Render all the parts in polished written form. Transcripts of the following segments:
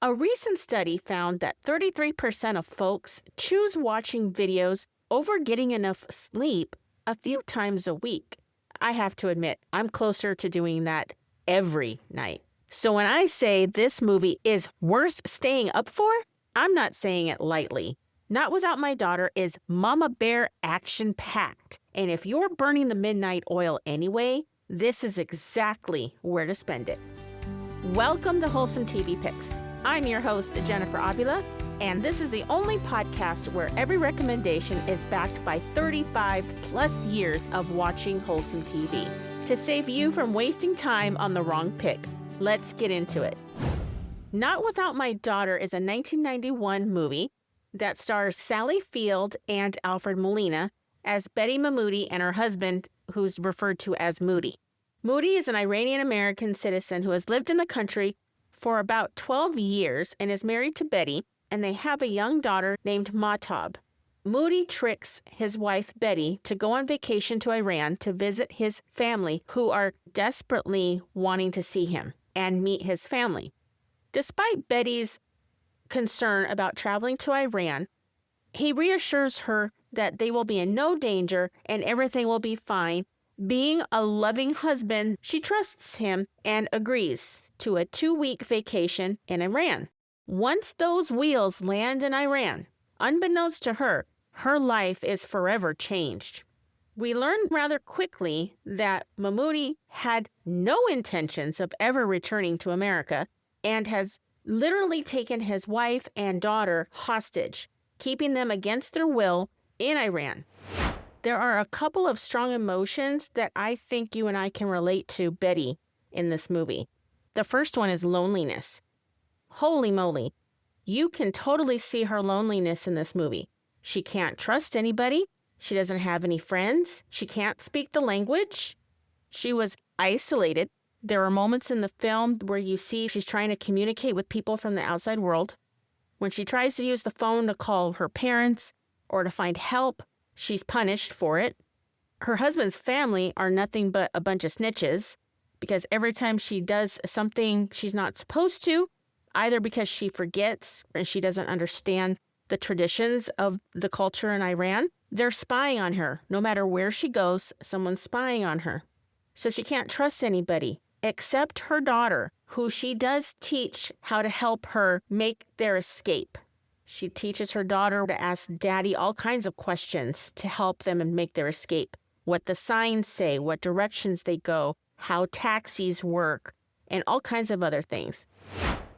A recent study found that 33% of folks choose watching videos over getting enough sleep a few times a week. I have to admit, I'm closer to doing that every night. So when I say this movie is worth staying up for, I'm not saying it lightly. Not Without My Daughter is Mama Bear action-packed. And if you're burning the midnight oil anyway, this is exactly where to spend it. Welcome to Wholesome TV Picks. I'm your host, Jennifer Avila, and this is the only podcast where every recommendation is backed by 35 plus years of watching wholesome TV. To save you from wasting time on the wrong pick, let's get into it. Not Without My Daughter is a 1991 movie that stars Sally Field and Alfred Molina as Betty Mahmoudi and her husband, who's referred to as Moody. Moody is an Iranian-American citizen who has lived in the country for about 12 years and is married to Betty, and they have a young daughter named Mahtab. Moody tricks his wife Betty to go on vacation to Iran to visit his family, who are desperately wanting to see him and meet his family. Despite Betty's concern about traveling to Iran, he reassures her that they will be in no danger and everything will be fine. Being a loving husband, she trusts him and agrees to a 2-week vacation in Iran. Once those wheels land in Iran, unbeknownst to her, her life is forever changed. We learn rather quickly that Mahmoudi had no intentions of ever returning to America and has literally taken his wife and daughter hostage, keeping them against their will in Iran. There are a couple of strong emotions that I think you and I can relate to Betty in this movie. The first one is loneliness. Holy moly, you can totally see her loneliness in this movie. She can't trust anybody. She doesn't have any friends. She can't speak the language. She was isolated. There are moments in the film where you see she's trying to communicate with people from the outside world. When she tries to use the phone to call her parents or to find help, she's punished for it. Her husband's family are nothing but a bunch of snitches because every time she does something she's not supposed to, either because she forgets and she doesn't understand the traditions of the culture in Iran, they're spying on her. No matter where she goes, someone's spying on her. So she can't trust anybody except her daughter, who she does teach how to help her make their escape. She teaches her daughter to ask daddy all kinds of questions to help them and make their escape. What the signs say, what directions they go, how taxis work, and all kinds of other things.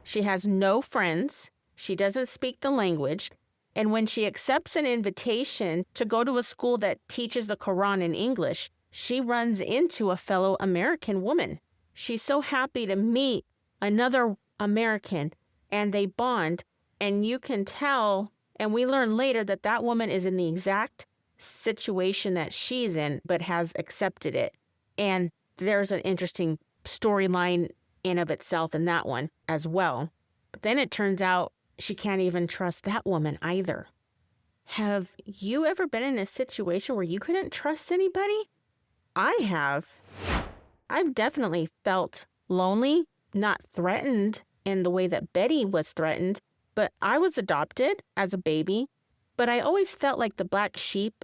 She has no friends. She doesn't speak the language. And when she accepts an invitation to go to a school that teaches the Quran in English, she runs into a fellow American woman. She's so happy to meet another American, and they bond. And you can tell, and we learn later that that woman is in the exact situation that she's in, but has accepted it. And there's an interesting storyline in of itself in that one as well. But then it turns out she can't even trust that woman either. Have you ever been in a situation where you couldn't trust anybody? I have. I've definitely felt lonely, not threatened in the way that Betty was threatened. But I was adopted as a baby, but I always felt like the black sheep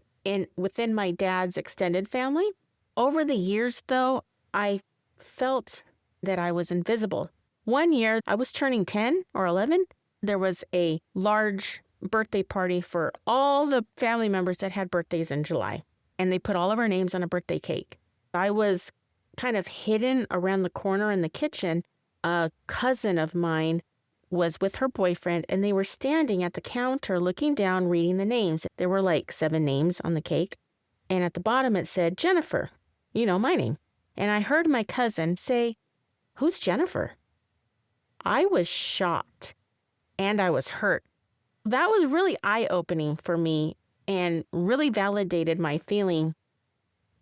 within my dad's extended family. Over the years, though, I felt that I was invisible. One year, I was turning 10 or 11. There was a large birthday party for all the family members that had birthdays in July, and they put all of our names on a birthday cake. I was kind of hidden around the corner in the kitchen. A cousin of mine was with her boyfriend, and they were standing at the counter looking down, reading the names. There were like 7 names on the cake, and at the bottom it said, Jennifer, my name. And I heard my cousin say, "Who's Jennifer?" I was shocked, and I was hurt. That was really eye-opening for me and really validated my feeling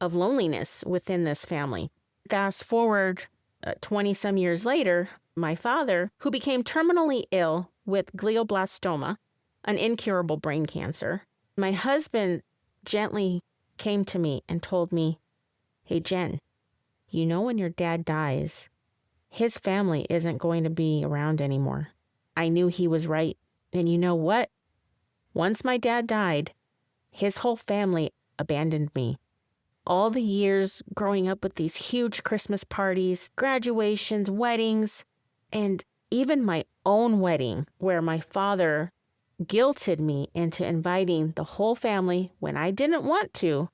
of loneliness within this family. Fast forward 20-some years later, my father, who became terminally ill with glioblastoma, an incurable brain cancer, my husband gently came to me and told me, "Hey, Jen, when your dad dies, his family isn't going to be around anymore. I knew he was right. And you know what? Once my dad died, his whole family abandoned me. All the years growing up with these huge Christmas parties, graduations, weddings, and even my own wedding, where my father guilted me into inviting the whole family when I didn't want to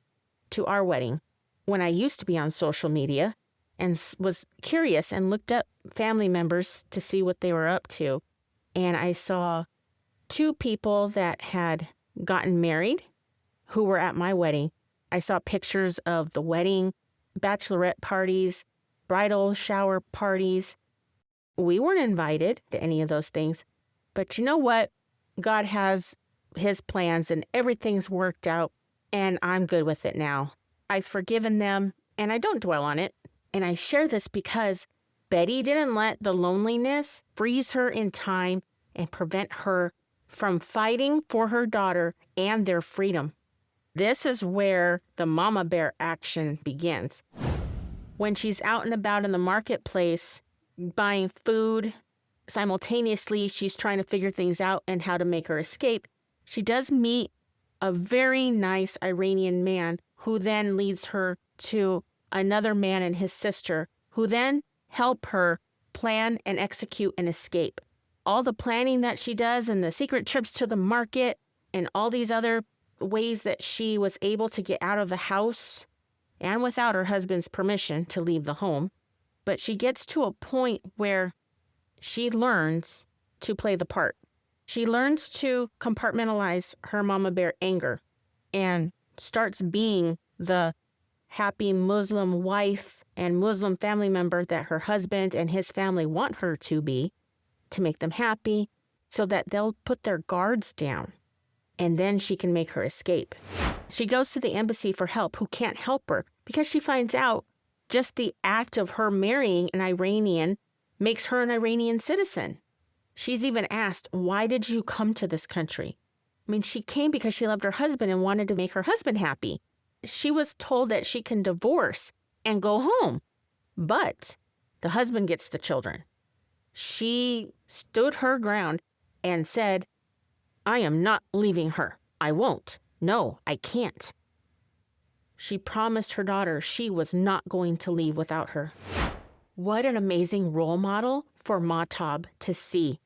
our wedding. When I used to be on social media and was curious and looked up family members to see what they were up to. And I saw 2 people that had gotten married who were at my wedding. I saw pictures of the wedding, bachelorette parties, bridal shower parties. We weren't invited to any of those things. But you know what? God has his plans and everything's worked out, and I'm good with it now. I've forgiven them, and I don't dwell on it. And I share this because Betty didn't let the loneliness freeze her in time and prevent her from fighting for her daughter and their freedom. This is where the mama bear action begins. When she's out and about in the marketplace buying food, simultaneously she's trying to figure things out and how to make her escape. She does meet a very nice Iranian man who then leads her to another man and his sister, who then help her plan and execute an escape. All the planning that she does and the secret trips to the market and all these other ways that she was able to get out of the house and without her husband's permission to leave the home. But she gets to a point where she learns to play the part. She learns to compartmentalize her mama bear anger and starts being the happy Muslim wife and Muslim family member that her husband and his family want her to be, to make them happy so that they'll put their guards down. And then she can make her escape. She goes to the embassy for help, who can't help her because she finds out just the act of her marrying an Iranian makes her an Iranian citizen. She's even asked, why did you come to this country? I mean, she came because she loved her husband and wanted to make her husband happy. She was told that she can divorce and go home, but the husband gets the children. She stood her ground and said, I am not leaving her. I won't. No, I can't. She promised her daughter she was not going to leave without her. What an amazing role model for Mahtab to see.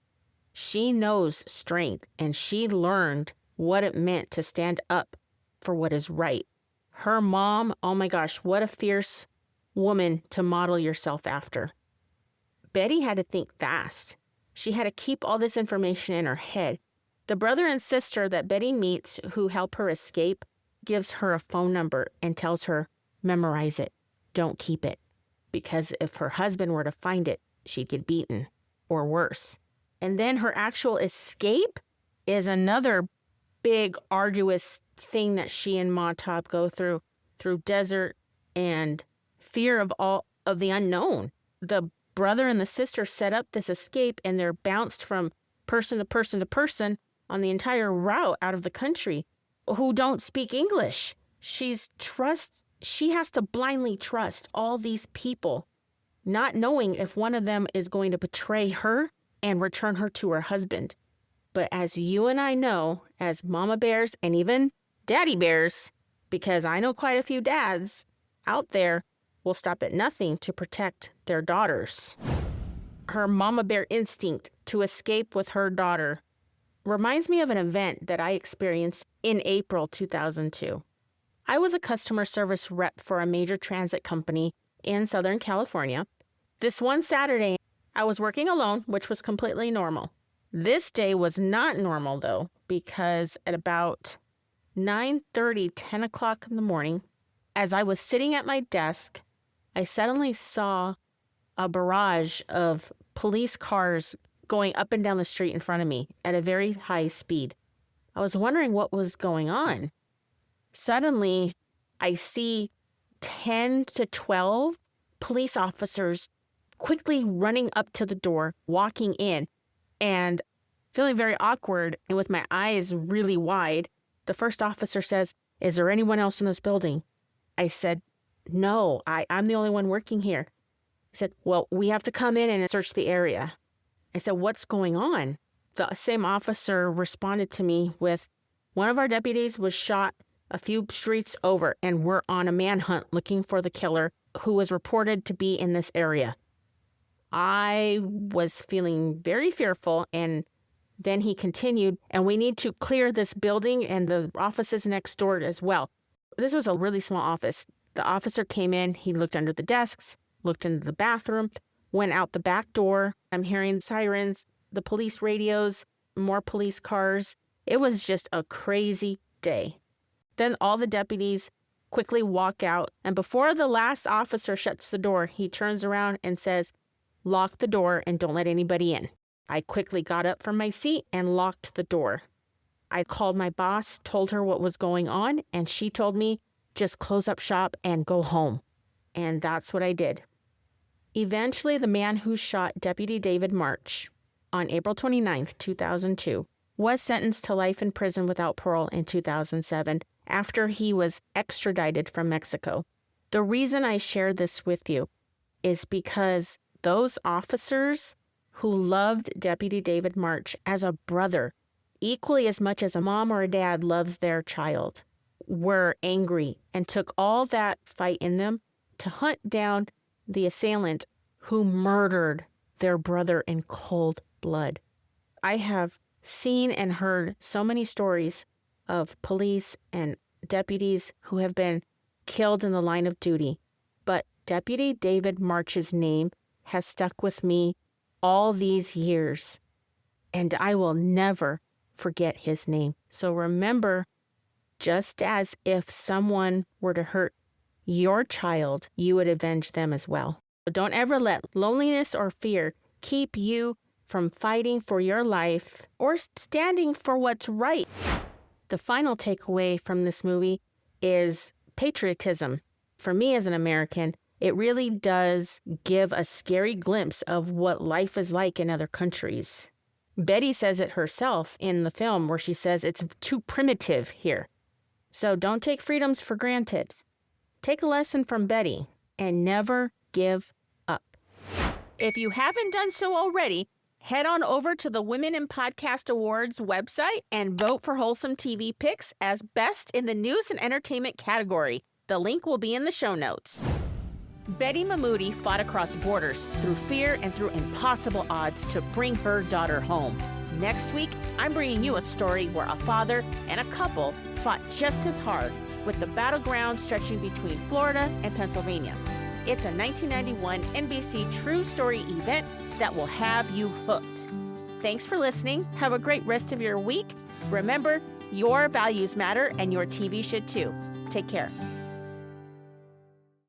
She knows strength, and she learned what it meant to stand up for what is right. Her mom, oh my gosh, what a fierce woman to model yourself after. Betty had to think fast. She had to keep all this information in her head. The brother and sister that Betty meets who help her escape gives her a phone number and tells her, memorize it. Don't keep it. Because if her husband were to find it, she'd get beaten or worse. And then her actual escape is another big, arduous thing that she and Mahtab go through desert and fear of all of the unknown. The brother and the sister set up this escape, and they're bounced from person to person to person on the entire route out of the country who don't speak English. She has to blindly trust all these people, not knowing if one of them is going to betray her and return her to her husband. But as you and I know, as mama bears and even daddy bears, because I know quite a few dads out there, will stop at nothing to protect their daughters. Her mama bear instinct to escape with her daughter reminds me of an event that I experienced in April 2002. I was a customer service rep for a major transit company in Southern California. This one Saturday, I was working alone, which was completely normal. This day was not normal, though, because at about 9:30, 10 o'clock in the morning, as I was sitting at my desk, I suddenly saw a barrage of police cars going up and down the street in front of me at a very high speed. I was wondering what was going on. Suddenly, I see 10 to 12 police officers quickly running up to the door, walking in, and feeling very awkward and with my eyes really wide. The first officer says, "Is there anyone else in this building?" I said, "No, I'm the only one working here." He said, "Well, we have to come in and search the area." I said, "What's going on?" The same officer responded to me with, one of our deputies was shot a few streets over, and we're on a manhunt looking for the killer who was reported to be in this area. I was feeling very fearful, and then he continued, and we need to clear this building and the offices next door as well. This was a really small office. The officer came in, he looked under the desks, looked into the bathroom, went out the back door. I'm hearing sirens, the police radios, more police cars. It was just a crazy day. Then all the deputies quickly walk out, and before the last officer shuts the door, he turns around and says, lock the door and don't let anybody in. I quickly got up from my seat and locked the door. I called my boss, told her what was going on, and she told me, just close up shop and go home. And that's what I did. Eventually, the man who shot Deputy David March on April 29, 2002, was sentenced to life in prison without parole in 2007 after he was extradited from Mexico. The reason I share this with you is because those officers who loved Deputy David March as a brother, equally as much as a mom or a dad loves their child, were angry and took all that fight in them to hunt down the assailant who murdered their brother in cold blood. I have seen and heard so many stories of police and deputies who have been killed in the line of duty, but Deputy David March's name has stuck with me all these years, and I will never forget his name. So remember, just as if someone were to hurt your child, you would avenge them as well. Don't ever let loneliness or fear keep you from fighting for your life or standing for what's right. The final takeaway from this movie is patriotism. For me as an American, it really does give a scary glimpse of what life is like in other countries. Betty says it herself in the film where she says it's too primitive here. So don't take freedoms for granted. Take a lesson from Betty and never give up. If you haven't done so already, head on over to the Women in Podcast Awards website and vote for Wholesome TV Picks as Best in the News and Entertainment category. The link will be in the show notes. Betty Mahmoudi fought across borders through fear and through impossible odds to bring her daughter home. Next week, I'm bringing you a story where a father and a couple fought just as hard, with the battleground stretching between Florida and Pennsylvania. It's a 1991 NBC True Story event that will have you hooked. Thanks for listening. Have a great rest of your week. Remember, your values matter and your TV should too. Take care.